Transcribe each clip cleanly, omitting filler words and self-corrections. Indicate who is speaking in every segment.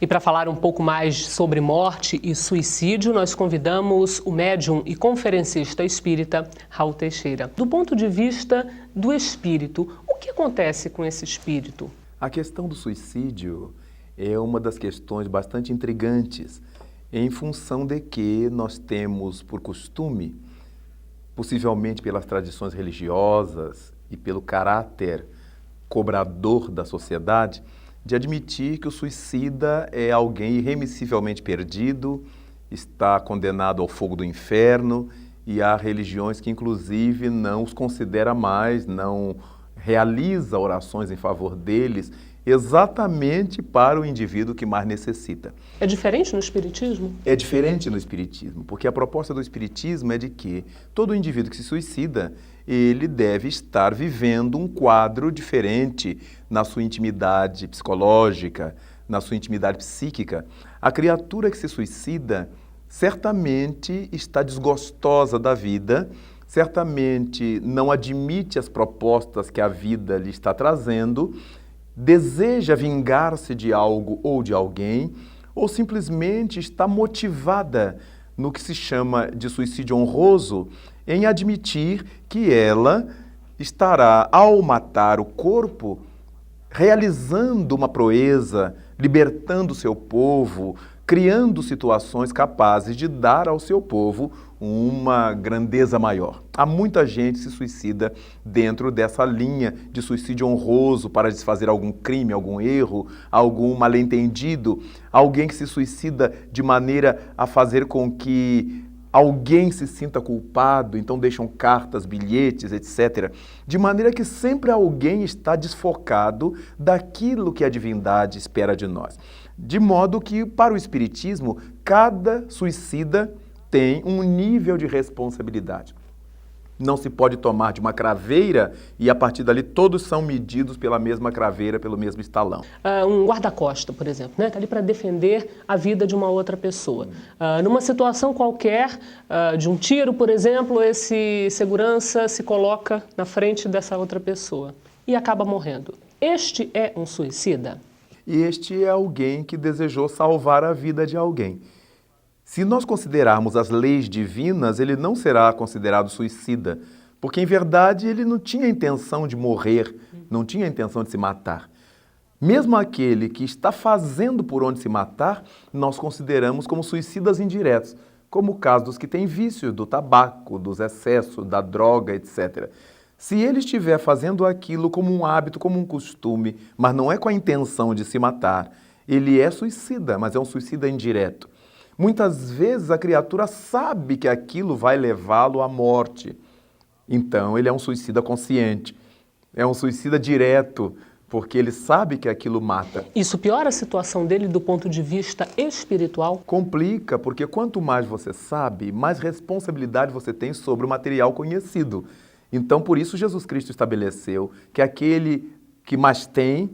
Speaker 1: E para falar um pouco mais sobre morte e suicídio, nós convidamos o médium e conferencista espírita Raul Teixeira. Do ponto de vista do espírito, o que acontece com esse espírito?
Speaker 2: A questão do suicídio é uma das questões bastante intrigantes, em função de que nós temos por costume, possivelmente pelas tradições religiosas e pelo caráter cobrador da sociedade, de admitir que o suicida é alguém irremissivelmente perdido, está condenado ao fogo do inferno, e há religiões que inclusive não os considera mais, não realiza orações em favor deles, exatamente para o indivíduo que mais necessita.
Speaker 1: É diferente no espiritismo?
Speaker 2: É diferente no espiritismo, porque a proposta do espiritismo é de que todo indivíduo que se suicida, ele deve estar vivendo um quadro diferente na sua intimidade psicológica, na sua intimidade psíquica. A criatura que se suicida certamente está desgostosa da vida, certamente não admite as propostas que a vida lhe está trazendo, deseja vingar-se de algo ou de alguém, ou simplesmente está motivada no que se chama de suicídio honroso, em admitir que ela estará, ao matar o corpo, realizando uma proeza, libertando o seu povo, criando situações capazes de dar ao seu povo uma grandeza maior. Há muita gente que se suicida dentro dessa linha de suicídio honroso para desfazer algum crime, algum erro, algum mal-entendido, alguém que se suicida de maneira a fazer com que alguém se sinta culpado, então deixam cartas, bilhetes, etc. De maneira que sempre alguém está desfocado daquilo que a divindade espera de nós. De modo que, para o espiritismo, cada suicida tem um nível de responsabilidade. Não se pode tomar de uma craveira e, a partir dali, todos são medidos pela mesma craveira, pelo mesmo estalão.
Speaker 1: Um guarda-costa, por exemplo, né? Está ali para defender a vida de uma outra pessoa. Numa situação qualquer, de um tiro, por exemplo, esse segurança se coloca na frente dessa outra pessoa e acaba morrendo. Este é um suicida?
Speaker 2: E este é alguém que desejou salvar a vida de alguém. Se nós considerarmos as leis divinas, ele não será considerado suicida, porque, em verdade, ele não tinha intenção de morrer, não tinha intenção de se matar. Mesmo aquele que está fazendo por onde se matar, nós consideramos como suicidas indiretos, como o caso dos que têm vício, do tabaco, dos excessos, da droga, etc. Se ele estiver fazendo aquilo como um hábito, como um costume, mas não é com a intenção de se matar, ele é suicida, mas é um suicida indireto. Muitas vezes a criatura sabe que aquilo vai levá-lo à morte. Então ele é um suicida consciente, é um suicida direto, porque ele sabe que aquilo mata.
Speaker 1: Isso piora a situação dele do ponto de vista espiritual?
Speaker 2: Complica, porque quanto mais você sabe, mais responsabilidade você tem sobre o material conhecido. Então, por isso, Jesus Cristo estabeleceu que aquele que mais tem,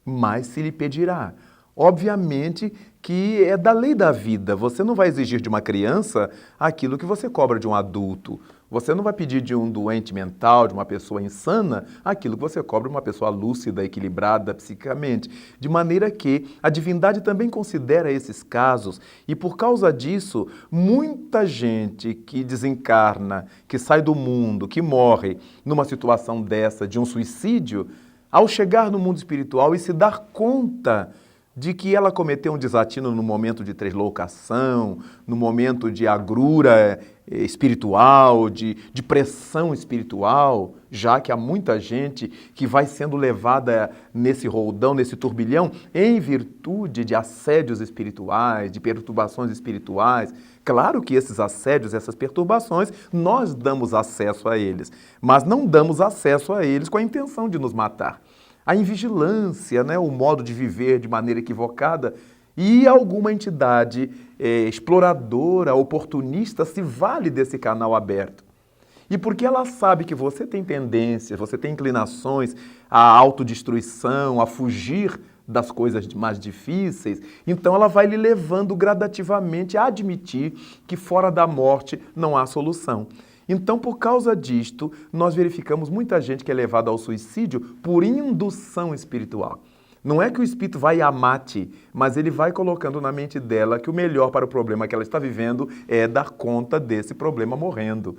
Speaker 2: mais se lhe pedirá. Obviamente que é da lei da vida. Você não vai exigir de uma criança aquilo que você cobra de um adulto. Você não vai pedir de um doente mental, de uma pessoa insana, aquilo que você cobra de uma pessoa lúcida, equilibrada psiquicamente. De maneira que a divindade também considera esses casos e, por causa disso, muita gente que desencarna, que sai do mundo, que morre numa situação dessa, de um suicídio, ao chegar no mundo espiritual e se dar conta de que ela cometeu um desatino no momento de translocação, no momento de agrura espiritual, de pressão espiritual, já que há muita gente que vai sendo levada nesse roldão, nesse turbilhão, em virtude de assédios espirituais, de perturbações espirituais. Claro que esses assédios, essas perturbações, nós damos acesso a eles, mas não damos acesso a eles com a intenção de nos matar. A invigilância, né, o modo de viver de maneira equivocada, e alguma entidade exploradora, oportunista, se vale desse canal aberto. E porque ela sabe que você tem tendências, você tem inclinações à autodestruição, a fugir das coisas mais difíceis, então ela vai lhe levando gradativamente a admitir que fora da morte não há solução. Então, por causa disto, nós verificamos muita gente que é levada ao suicídio por indução espiritual. Não é que o espírito vai a mate, mas ele vai colocando na mente dela que o melhor para o problema que ela está vivendo é dar conta desse problema morrendo.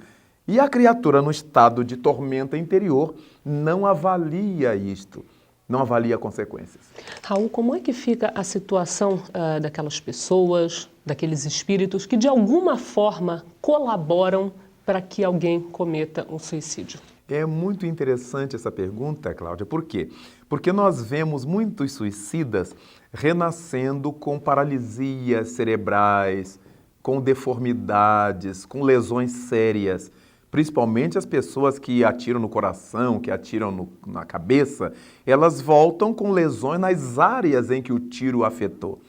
Speaker 2: E a criatura, no estado de tormenta interior, não avalia isto, não avalia consequências.
Speaker 1: Raul, como é que fica a situação daquelas pessoas, daqueles espíritos que de alguma forma colaboram para que alguém cometa um suicídio?
Speaker 2: É muito interessante essa pergunta, Cláudia. Por quê? Porque nós vemos muitos suicidas renascendo com paralisias cerebrais, com deformidades, com lesões sérias. Principalmente as pessoas que atiram no coração, que atiram na cabeça, elas voltam com lesões nas áreas em que o tiro afetou.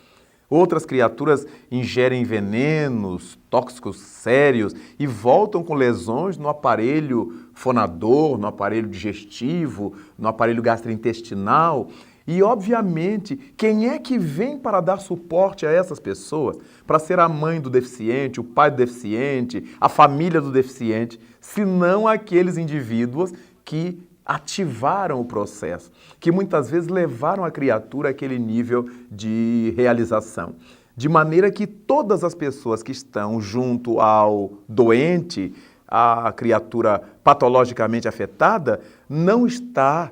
Speaker 2: Outras criaturas ingerem venenos, tóxicos sérios e voltam com lesões no aparelho fonador, no aparelho digestivo, no aparelho gastrointestinal. E, obviamente, quem é que vem para dar suporte a essas pessoas? Para ser a mãe do deficiente, o pai do deficiente, a família do deficiente, se não aqueles indivíduos que ativaram o processo, que muitas vezes levaram a criatura àquele nível de realização. De maneira que todas as pessoas que estão junto ao doente, a criatura patologicamente afetada, não está,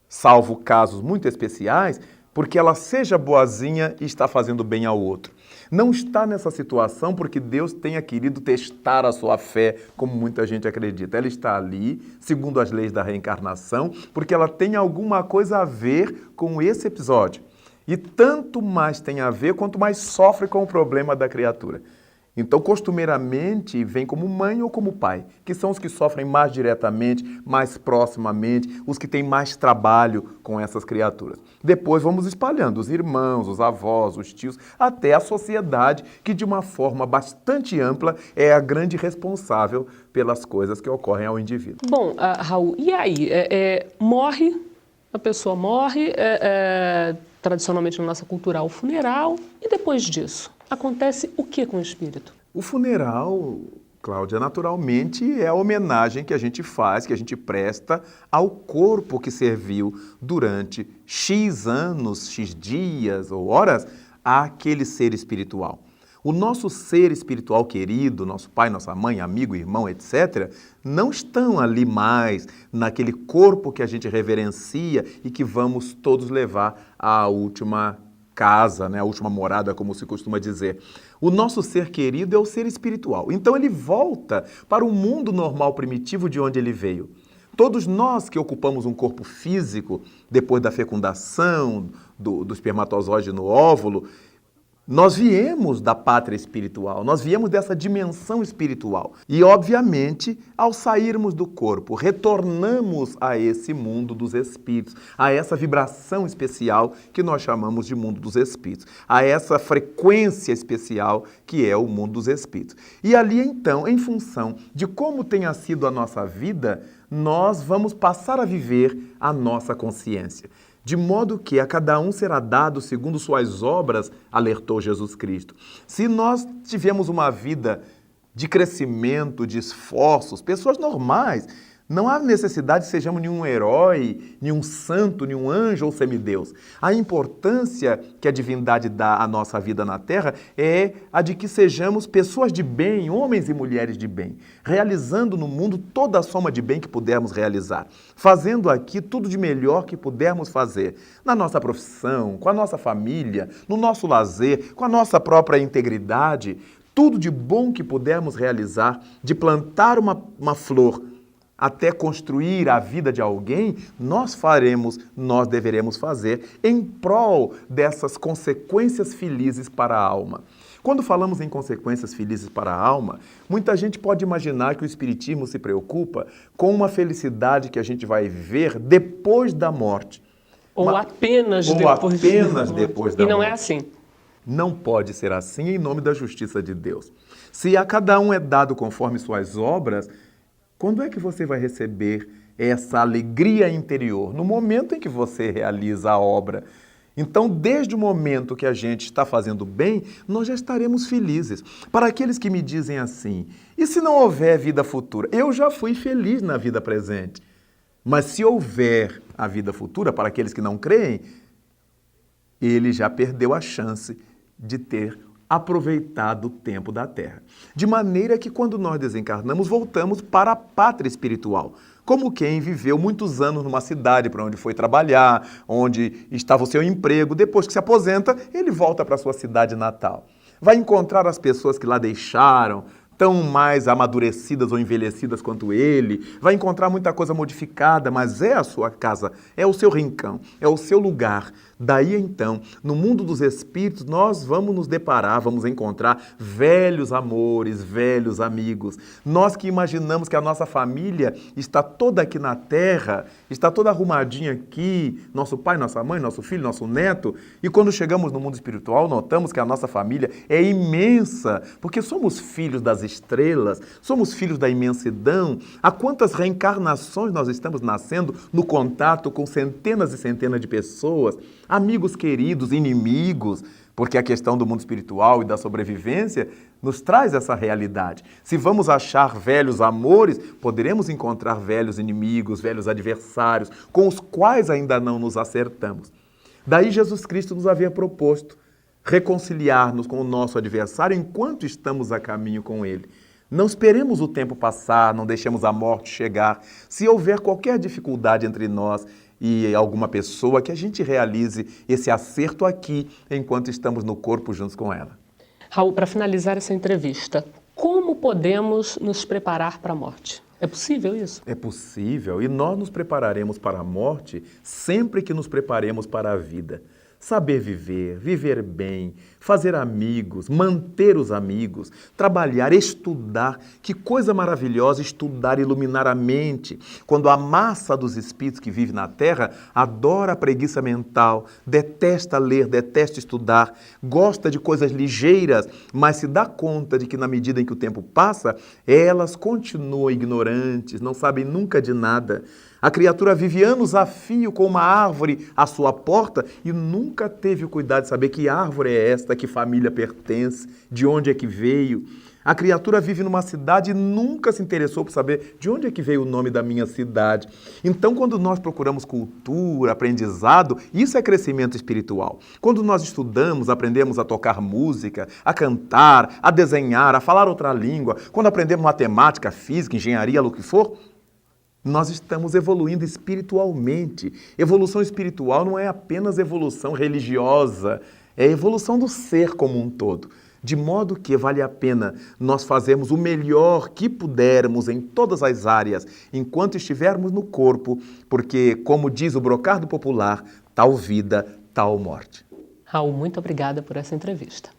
Speaker 2: salvo casos muito especiais, porque ela seja boazinha e está fazendo bem ao outro. Não está nessa situação porque Deus tenha querido testar a sua fé, como muita gente acredita. Ela está ali, segundo as leis da reencarnação, porque ela tem alguma coisa a ver com esse episódio. E tanto mais tem a ver, quanto mais sofre com o problema da criatura. Então, costumeiramente, vem como mãe ou como pai, que são os que sofrem mais diretamente, mais proximamente, os que têm mais trabalho com essas criaturas. Depois vamos espalhando os irmãos, os avós, os tios, até a sociedade, que de uma forma bastante ampla é a grande responsável pelas coisas que ocorrem ao indivíduo.
Speaker 1: Bom, Raul, e aí? Morre, a pessoa morre, tradicionalmente na nossa cultura, o funeral, e depois disso? Acontece o que com o espírito?
Speaker 2: O funeral, Cláudia, naturalmente é a homenagem que a gente faz, que a gente presta ao corpo que serviu durante X anos, X dias ou horas àquele ser espiritual. O nosso ser espiritual querido, nosso pai, nossa mãe, amigo, irmão, etc., não estão ali mais naquele corpo que a gente reverencia e que vamos todos levar à última casa, né, a última morada, como se costuma dizer. O nosso ser querido é o ser espiritual. Então ele volta para o mundo normal primitivo de onde ele veio. Todos nós que ocupamos um corpo físico, depois da fecundação do espermatozoide no óvulo, nós viemos da pátria espiritual, nós viemos dessa dimensão espiritual. E, obviamente, ao sairmos do corpo, retornamos a esse mundo dos espíritos, a essa vibração especial que nós chamamos de mundo dos espíritos, a essa frequência especial que é o mundo dos espíritos. E ali, então, em função de como tenha sido a nossa vida, nós vamos passar a viver a nossa consciência. De modo que a cada um será dado segundo suas obras, alertou Jesus Cristo. Se nós tivemos uma vida de crescimento, de esforços, pessoas normais, não há necessidade de sejamos nenhum herói, nenhum santo, nenhum anjo ou semideus. A importância que a divindade dá à nossa vida na Terra é a de que sejamos pessoas de bem, homens e mulheres de bem, realizando no mundo toda a soma de bem que pudermos realizar, fazendo aqui tudo de melhor que pudermos fazer, na nossa profissão, com a nossa família, no nosso lazer, com a nossa própria integridade, tudo de bom que pudermos realizar, de plantar uma flor, até construir a vida de alguém, nós deveremos fazer em prol dessas consequências felizes para a alma. Quando falamos em consequências felizes para a alma, muita gente pode imaginar que o Espiritismo se preocupa com uma felicidade que a gente vai viver depois da morte.
Speaker 1: Ou apenas depois da morte. E não é assim.
Speaker 2: Não pode ser assim em nome da justiça de Deus. Se a cada um é dado conforme suas obras, quando é que você vai receber essa alegria interior? No momento em que você realiza a obra. Então, desde o momento que a gente está fazendo bem, nós já estaremos felizes. Para aqueles que me dizem assim, e se não houver vida futura? Eu já fui feliz na vida presente. Mas se houver a vida futura, para aqueles que não creem, ele já perdeu a chance de ter aproveitado o tempo da terra. De maneira que quando nós desencarnamos, voltamos para a pátria espiritual. Como quem viveu muitos anos numa cidade para onde foi trabalhar, onde estava o seu emprego, depois que se aposenta, ele volta para a sua cidade natal. Vai encontrar as pessoas que lá deixaram, tão mais amadurecidas ou envelhecidas quanto ele, vai encontrar muita coisa modificada, mas é a sua casa, é o seu rincão, é o seu lugar. Daí então, no mundo dos espíritos, nós vamos nos deparar, vamos encontrar velhos amores, velhos amigos. Nós que imaginamos que a nossa família está toda aqui na terra, está toda arrumadinha aqui, nosso pai, nossa mãe, nosso filho, nosso neto, e quando chegamos no mundo espiritual, notamos que a nossa família é imensa, porque somos filhos das estrelas, somos filhos da imensidão. Há quantas reencarnações nós estamos nascendo no contato com centenas e centenas de pessoas, amigos queridos, inimigos, porque a questão do mundo espiritual e da sobrevivência nos traz essa realidade. Se vamos achar velhos amores, poderemos encontrar velhos inimigos, velhos adversários, com os quais ainda não nos acertamos. Daí Jesus Cristo nos havia proposto reconciliar-nos com o nosso adversário enquanto estamos a caminho com ele. Não esperemos o tempo passar, não deixemos a morte chegar. Se houver qualquer dificuldade entre nós e alguma pessoa, que a gente realize esse acerto aqui, enquanto estamos no corpo juntos com ela.
Speaker 1: Raul, para finalizar essa entrevista, como podemos nos preparar para a morte? É possível isso?
Speaker 2: É possível, e nós nos prepararemos para a morte sempre que nos preparemos para a vida. Saber viver, viver bem, fazer amigos, manter os amigos, trabalhar, estudar. Que coisa maravilhosa estudar, iluminar a mente. Quando a massa dos espíritos que vive na Terra adora a preguiça mental, detesta ler, detesta estudar, gosta de coisas ligeiras, mas se dá conta de que na medida em que o tempo passa, elas continuam ignorantes, não sabem nunca de nada. A criatura vive anos a fio com uma árvore à sua porta e nunca teve o cuidado de saber que árvore é esta, que família pertence, de onde é que veio. A criatura vive numa cidade e nunca se interessou por saber de onde é que veio o nome da minha cidade. Então, quando nós procuramos cultura, aprendizado, isso é crescimento espiritual. Quando nós estudamos, aprendemos a tocar música, a cantar, a desenhar, a falar outra língua, quando aprendemos matemática, física, engenharia, o que for, nós estamos evoluindo espiritualmente. Evolução espiritual não é apenas evolução religiosa, é evolução do ser como um todo. De modo que vale a pena nós fazermos o melhor que pudermos em todas as áreas, enquanto estivermos no corpo, porque, como diz o brocardo popular, tal vida, tal morte.
Speaker 1: Raul, muito obrigada por essa entrevista.